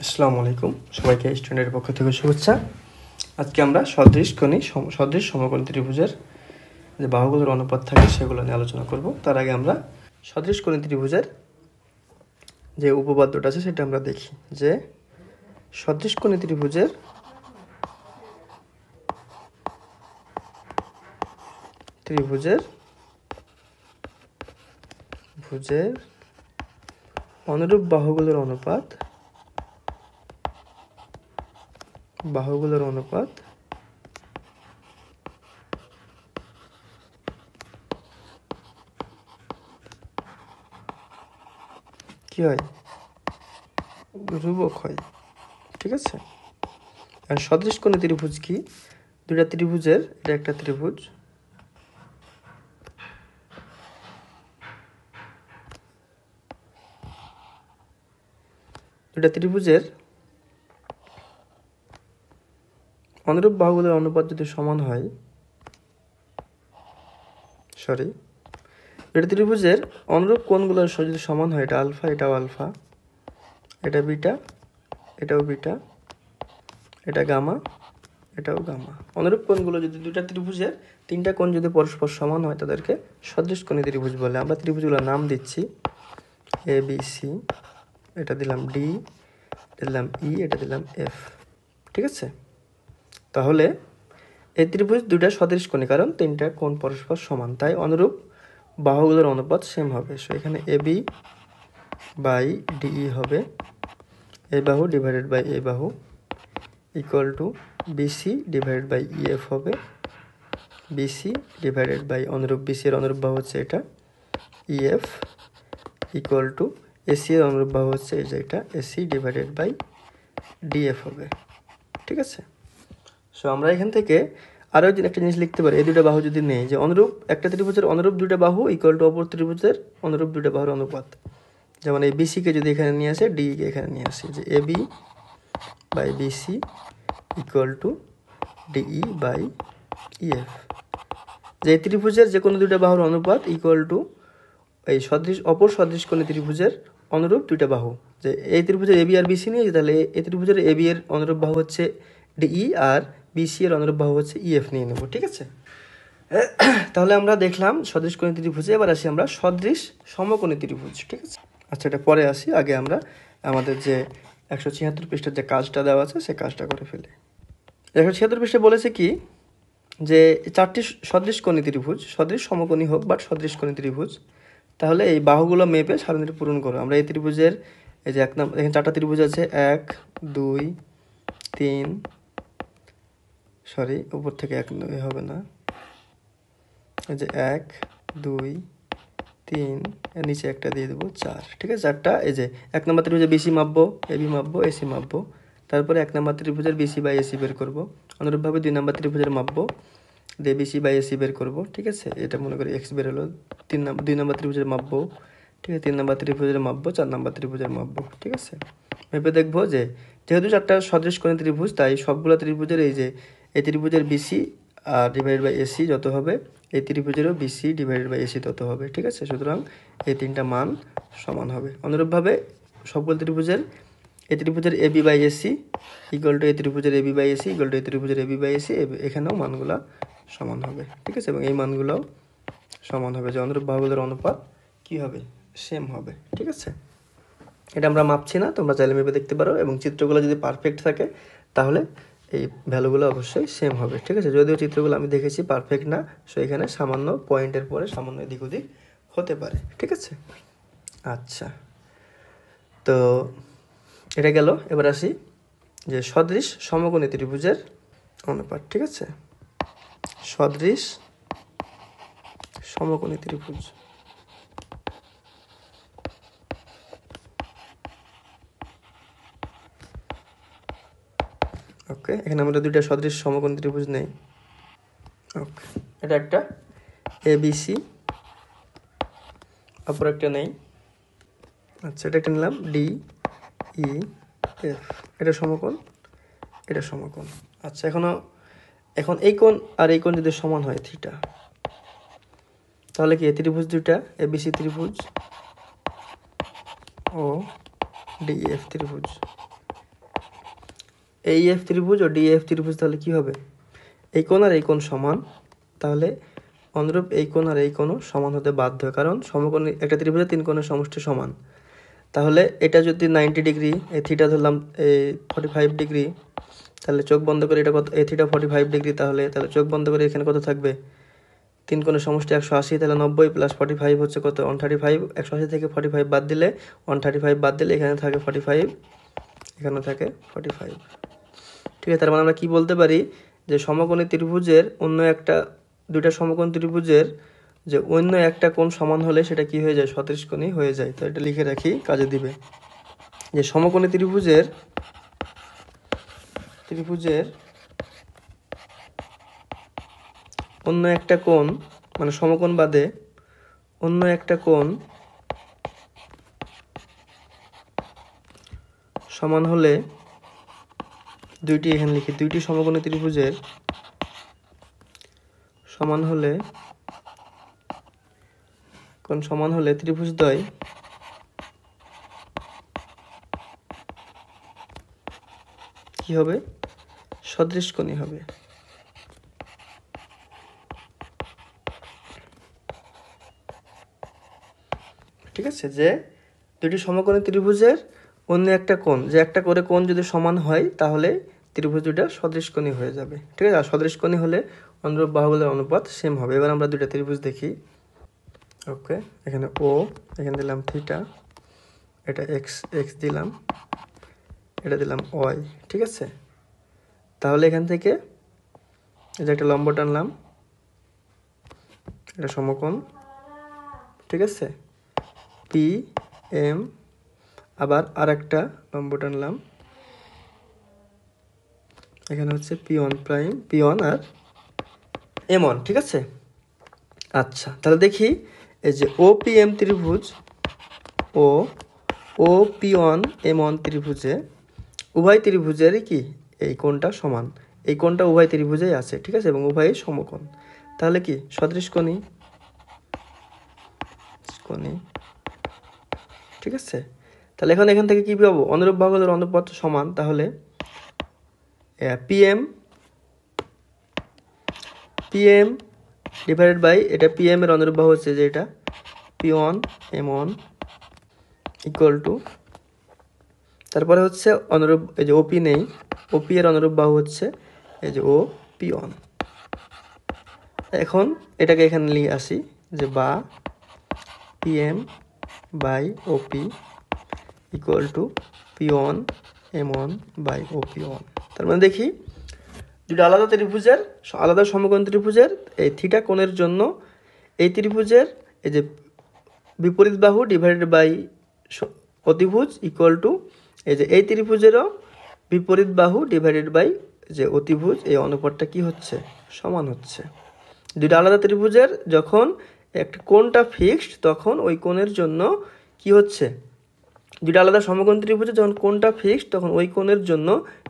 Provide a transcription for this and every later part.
আসসালামু আলাইকুম, সবাইকে স্টুডেন্টের পক্ষ থেকে শুভেচ্ছা। আজকে আমরা সদৃশ সমকোণী ত্রিভুজের যে বাহুগুলোর অনুপাত থাকে সেগুলো নিয়ে আলোচনা করব। তার আগে আমরা সদৃশ কোণী ত্রিভুজের যে উপপাদ্যটা আছে সেটা আমরা দেখি। যে সদৃশ কোণী ত্রিভুজের অনুরূপ বাহুগুলোর অনুপাত কি হয়? ধ্রুবক হয়। ঠিক আছে। আর সদৃশ কোণী ত্রিভুজ কি? দুটা ত্রিভুজের, এটা একটা ত্রিভুজ, দুটা ত্রিভুজের অনুরূপ বাহুগুলোর অনুপাত যদি সমান হয়, দুটা ত্রিভুজের অনুরূপ কোণগুলোর যদি সমান হয়, এটা আলফা, এটাও আলফা, এটা বিটা, এটাও বিটা, এটা গামা, এটাও গামা। অনুরূপ কোণগুলো যদি দুটা ত্রিভুজের তিনটা কোণ যদি পরস্পর সমান হয় তাদেরকে সদৃশ কোণী ত্রিভুজ বলে। আমরা ত্রিভুজগুলোর নাম দিচ্ছি এ বি সি, এটা দিলাম ডি, এটা দিলাম ই, এটা দিলাম এফ। ঠিক আছে। তাহলে এই ত্রিভুজ দুটা সদৃশ কোণী, কারণ তিনটা কোণ পরস্পর সমান, তাই অনুরূপ বাহুগুলোর অনুপাত সেম হবে। সো এখানে এ বি বাই ডিই হবে এ বাহু ডিভাইডেড বাই এ বাহু equal to BC divided by EF হবে বিসি ডিভাইডেড বাই অনুরূপ বিসি এর অনুরূপ বাহু হচ্ছে এটা ইএফ ইকুয়াল টু এসি এর অনুরূপ বাহু হচ্ছে এই যে এটা এসি ডিভাইডেড বাই ডিএফ হবে। ঠিক আছে। সো আমরা এখান থেকে আরও একটা জিনিস লিখতে পারি, এই দুটো বাহু যদি নেই, যে অনুরূপ একটা ত্রিভুজের অনুরূপ দুটো বাহু ইকুয়াল টু অপর ত্রিভুজের অনুরূপ দুটো বাহুর অনুপাত। যেমন এই বিসিকে যদি এখানে নিয়ে আসে, ডিকে এখানে নিয়ে আসি, যে A B by BC equal to DE by EF. যে ত্রিভুজের যে কোনো দুটো বাহুর অনুপাত ইকুয়াল টু এই অপর সদৃশ কোণী ত্রিভুজের অনুরূপ দুইটা বাহু। যে এই ত্রিভুজের এবি আর বিসি নিয়ে, তাহলে এই ত্রিভুজের এবি এর অনুরূপ বাহু হচ্ছে ডিই আর বিসি এর অনুরূপ বাহু হচ্ছে ইএফ নিয়ে নেব। ঠিক আছে। তাহলে আমরা দেখলাম সদৃশ কোণী ত্রিভুজে। এবার আসি আমরা সদৃশ সমকোণী ত্রিভুজ। ঠিক আছে। আচ্ছা, এটা পরে আসি, আগে আমরা আমাদের যে 176 পৃষ্ঠার যে কাজটা দেওয়া আছে সে কাজটা করে ফেলি। 176 পৃষ্ঠা বলেছে কি, যে চারটি সদৃশ কোণী ত্রিভুজ, সদৃশ সমকোণী হোক বাট সদৃশ কোণী ত্রিভুজ, তাহলে এই বাহুগুলো মেপে সারণীটি পূরণ করো। আমরা এই ত্রিভুজের এই যে এখানে চারটা ত্রিভুজ আছে, 1 2 3, উপর থেকে 1 হবে না, এই যে 1 2 3, এর নিচে একটা দিয়ে দেবো 4। ঠিক আছে, চারটা। এই যে 1 নম্বর ত্রিভুজে বিসি মাপবো, এবি মাপবো, এসি মাপবো, তারপরে 1 নম্বর ত্রিভুজের বিসি বাই এসি বের করবো। অনুরূপভাবে 2 নম্বর ত্রিভুজের মাপবো, দিয়ে বিসি বাই এসি বের করবো। ঠিক আছে, এটা মনে করি এক্স বের হলো। 2 নম্বর ত্রিভুজের মাপবো। ঠিক আছে, 3 নম্বর ত্রিভুজের মাপবো, 4 নম্বর ত্রিভুজের মাপবো। ঠিক আছে, মেপে দেখবো যে যেহেতু চারটা সদৃশ কোণী ত্রিভুজ, তাই সবগুলো ত্রিভুজের এই ত্রিভুজের বিসি আর ডিভাইডেড বাই এসি যত হবে, এই ত্রিভুজেরও বিসি ডিভাইডেড বাই এসি তত হবে। ঠিক আছে, সুতরাং এই তিনটা মান সমান হবে। অনুরূপভাবে সবগুলো ত্রিভুজের এই ত্রিভুজের AB by AC equal to এই ত্রিভুজের AB by AC equal to এই ত্রিভুজের এবি বাই এসি, এখানেও মানগুলো সমান হবে। ঠিক আছে, এবং এই মানগুলোও সমান হবে, যে অনুরূপ বাহুগুলোর অনুপাত কী হবে? সেম হবে। ঠিক আছে, এটা আমরা মাপছি না, তোমরা চাইলে মেপে দেখতে পারো, এবং চিত্রগুলো যদি পারফেক্ট থাকে তাহলে এই ভ্যালুগুলো অবশ্যই সেম হবে। ঠিক আছে, যদিও চিত্রগুলো আমি দেখেছি পারফেক্ট না, সো এখানে সামান্য পয়েন্টের পরে সামান্য এদিক ওদিক হতে পারে। ঠিক আছে। আচ্ছা, তো এটা গেল। এবার আসি যে সদৃশ সমকোণী ত্রিভুজের অনুপাত। ঠিক আছে, সদৃশ সমকোণী ত্রিভুজ। ওকে, এখানে আমরা দুইটা সদৃশ সমকোণী ত্রিভুজ নেই। ওকে, এটা একটা এবিসি, অপর একটা নেই। আচ্ছা, এটা একটা নিলাম ডি ই এফ, এটা সমকোণ, এটা সমকোণ। আচ্ছা, এখন এই কোণ আর এই কোণ যদি সমান হয় থিটা, তাহলে কি এই ত্রিভুজ দুইটা এবিসি ত্রিভুজ ও ডিএফ ত্রিভুজ এই এফ ত্রিভুজ ও ডি এফ ত্রিভুজ, তাহলে কি হবে? এই কোণ আর এই কোণ সমান, তাহলে অনুরূপ এই কোণ আর এই কোণও সমান হতে বাধ্য, কারণ সমকোণী একটা ত্রিভুজের 3 কোণের সমষ্টি সমান। তাহলে এটা যদি 90 ডিগ্রি, এই থিটা ধরলাম এই 45 ডিগ্রি, তাহলে চোখ বন্ধ করে এটা কত, এই থিটা 45 ডিগ্রি, তাহলে চোখ বন্ধ করে এখানে কত থাকবে? 3 কোণের সমষ্টি 180, তাহলে 90 প্লাস 45 হচ্ছে কত? 135। 180 থেকে 45 বাদ দিলে 135 বাদ দিলে এখানে থাকে 45, এখানে থাকে 45। ঠিক আছে, তার মানে আমরা কি বলতে পারি যে সমকোণী ত্রিভুজের অন্য একটা, দুইটা সমকোণ ত্রিভুজের যে অন্য একটা কোণ সমান হলে সেটা কি হয়ে যায়? সদৃশকোণী হয়ে যায়। তো এটা লিখে রাখি, কাজে দিবে। যে সমকোণী ত্রিভুজের অন্য একটা কোণ, মানে সমকোণ বাদে অন্য একটা কোণ সমান হলে, দুইটি এখানে লিখি, দুইটি সমকোণী ত্রিভুজের সমান হলে, কোণ সমান হলে ত্রিভুজদ্বয় কি হবে? সদৃশকোণী হবে। ঠিক আছে, যে দুটি সমকোণী ত্রিভুজের অন্য একটা কোণ, যে একটা করে কোণ যদি সমান হয় তাহলে ত্রিভুজ দুটা সদৃশকোণী হয়ে যাবে। ঠিক আছে, আর সদৃশকোণী হলে অনুরূপ বাহুগুলোর অনুপাত সেম হবে। এবার আমরা দুইটা ত্রিভুজ দেখি। ওকে, এখানে ও, এখানে দিলাম থিটা, এটা এক্স এক্স দিলাম, এটা দিলাম ওয়াই। ঠিক আছে, তাহলে এখান থেকে এই যে একটা লম্ব টানলাম, এটা সমকোণ। ঠিক আছে, পি এম, আবার আর একটা লম্ব টানলাম, এখানে হচ্ছে P one prime, P one আর এম ওয়ান। ঠিক আছে, আচ্ছা তাহলে দেখি এই যে ও পি এম ত্রিভুজ O P one M one ত্রিভুজে, উভয় ত্রিভুজেরই কি এই কোণটা সমান, এই কোণটা উভয় ত্রিভুজেই আছে। ঠিক আছে, এবং উভয়ই সমকোণ, তাহলে কি সদৃশকোণী। ঠিক আছে, তাহলে এখান থেকে কি পাবো? অনুরূপ বাহুগুলোর অনুপাত সমান, তাহলে পিএম ডিভাইডেড বাই এটা পিএম এর অনুরূপ বাহু হচ্ছে যে এটা P one M one equal to, তারপরে হচ্ছে অনুরূপ এই যে ওপি নেই, ওপি এর অনুরূপ বাহু হচ্ছে এই যে ও পি ওয়ান। এখন এটাকে এখানে নিয়ে আসি যে বা PM by OP equal to P one M one by O P one. তার মানে দেখি দুটো আলাদা ত্রিভুজের, আলাদা সমকোণ ত্রিভুজের এই থিটা কোণের জন্য এই ত্রিভুজের এই যে বিপরীত বাহু ডিভাইডেড বাই অতিভুজ ইকুয়াল টু এই যে এই ত্রিভুজেরও বিপরীত বাহু ডিভাইডেড বাই যে অতিভুজ, এই অনুপাতটা কি হচ্ছে? সমান হচ্ছে। দুটো আলাদা ত্রিভুজের যখন একটা কোণটা ফিক্সড, তখন ওই কোণের জন্য কি হচ্ছে? দুটো আলাদা সমকোণ ত্রিভুজের যখন কোণটা ফিক্সড, তখন ওই কোণের জন্য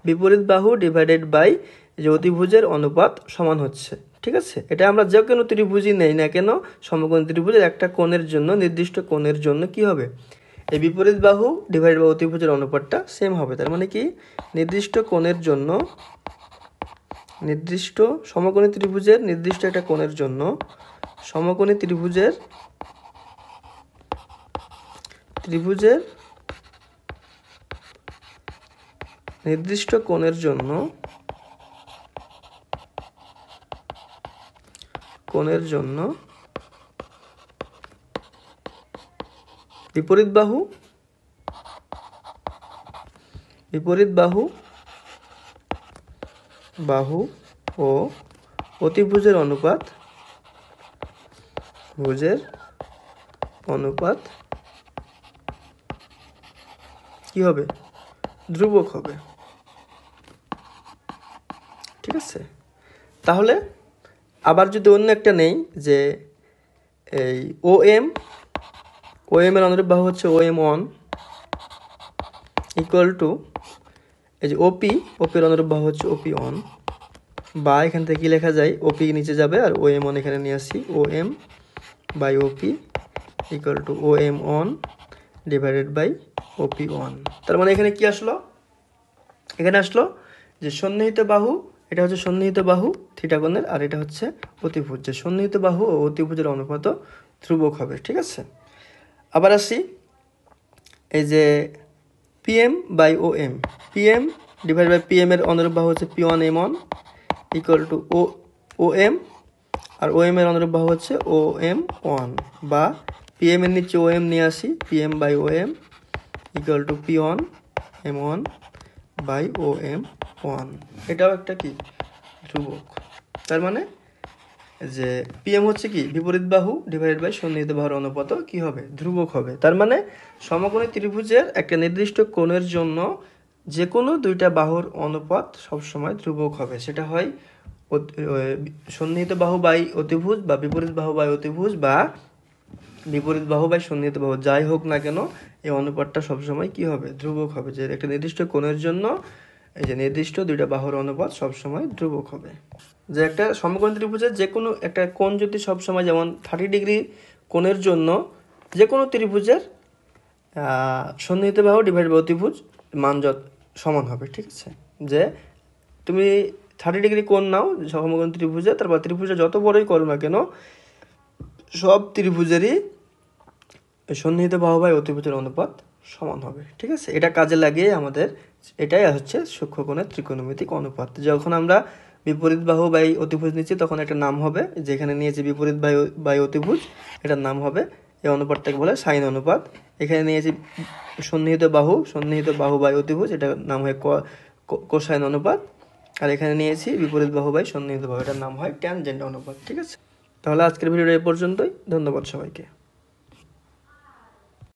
বিপরীত বাহু ডিভাইডেড বাই যে অতিভুজের অনুপাত সমান হচ্ছে। ঠিক আছে, এটা আমরা যে কোনো ত্রিভুজই নেই না কেন, সমকোণ ত্রিভুজের একটা কোণের জন্য, নির্দিষ্ট কোণের জন্য কি হবে? এই বিপরীত বাহু ডিভাইডেড বাই অতিভুজের অনুপাতটা সেম হবে। তার মানে কি নির্দিষ্ট কোণের জন্য, নির্দিষ্ট সমকোণী ত্রিভুজের নির্দিষ্ট একটা কোণের জন্য, সমকোণী ত্রিভুজের নির্দিষ্ট কোণের জন্য বিপরীত বাহু ও অতিভুজের অনুপাত কি হবে? ধ্রুবক হবে। ঠিক আছে, তাহলে আবার যদি অন্য একটা নেই যে এই ও এম এর অনুরূপ বাহু হচ্ছে ও এম ওয়ান ইকুয়াল টু এই যে ওপি এর অনুরূপ বাহু হচ্ছে ওপি ওয়ান, বা এখান থেকে কি লেখা যায়? ওপি নিচে যাবে আর ও এম ওয়ান এখানে নিয়ে আসি, O M by OP equal to O M one divided by OP one. তার মানে এখানে কি আসলো? এখানে আসলো যে সন্নিহিত বাহু, এটা হচ্ছে সন্নিহিত বাহু থিটা কোণের, আর এটা হচ্ছে অতিভুজ। যে সন্নিহিত বাহু ও অতিভুজের অনুপাত ধ্রুবক হবে, ঠিক আছে। আবার আসি, এই যে PM by O M, PM divide by PM এর অনুরূপ বাহু হচ্ছে P1 M1 equal to O M, আর ও এম এর অনুরূপ বাহু হচ্ছে OM1, বা পিএম এর নিচে ও এম নিয়ে আসি, PM by O M equal to P1 M1 by OM1। এটাও একটা কি ধ্রুবক। তার মানে যে পিএম হচ্ছে কি বিপরীত বাহু ডিভাইডেড বাই সন্নিহিত বাহুর অনুপাত কি হবে, ধ্রুবক হবে। তার মানে সমকোণী ত্রিভুজের একটা নির্দিষ্ট কোণের জন্য যে কোনো দুইটা বাহুর অনুপাত সবসময় ধ্রুবক হবে। সেটা হয় সন্নিহিত বাহু বাই অতিভুজ, বা বিপরীত বাহু বাই অতিভুজ, বা বিপরীত বাহু বাই সন্নিহিত বাহু, যাই হোক না কেন এই অনুপাতটা সবসময় কি হবে, ধ্রুবক হবে। যে একটা নির্দিষ্ট কোণের জন্য এই যে নির্দিষ্ট দুইটা বাহুর অনুপাত সবসময় ধ্রুবক হবে। যে একটা সমকোণী ত্রিভুজের যে কোনো একটা কোণ যদি সবসময়, যেমন 30 ডিগ্রি কোণের জন্য যে কোনো ত্রিভুজের সন্নিহিত বাহু ডিভাইড বাই অতিভুজ মান সমান হবে, ঠিক আছে। যে তুমি 30 ডিগ্রি কোণ নাও সমকোণী ত্রিভুজে, তারপর ত্রিভুজে যত বড়ই করো না কেন সব ত্রিভুজেরই সন্নিহিত বাহু বাই অতিভুজের অনুপাত সমান হবে, ঠিক আছে। এটা কাজে লাগিয়ে আমাদের এটাই হচ্ছে সূক্ষ্মকোণের ত্রিকোণমিতিক অনুপাত। যখন আমরা বিপরীত বাহু বাই অতিভুজ নিচ্ছি তখন একটা নাম হবে, যেখানে নিয়েছি বিপরীত বাই অতিভুজ, এটার নাম হবে, এই অনুপাতটাকে বলে সাইন অনুপাত। এখানে নিয়েছি সন্নিহিত বাহু বাই অতিভুজ, এটার নাম হয় কোসাইন অনুপাত। আর এখানে নিয়েছি বিপরীত বাহু বাই সন্নিহিত বাহু, এটার নাম হয় ট্যানজেন্ট অনুপাত, ঠিক আছে। তাহলে আজকের ভিডিওটা এ পর্যন্তই। ধন্যবাদ সবাইকে।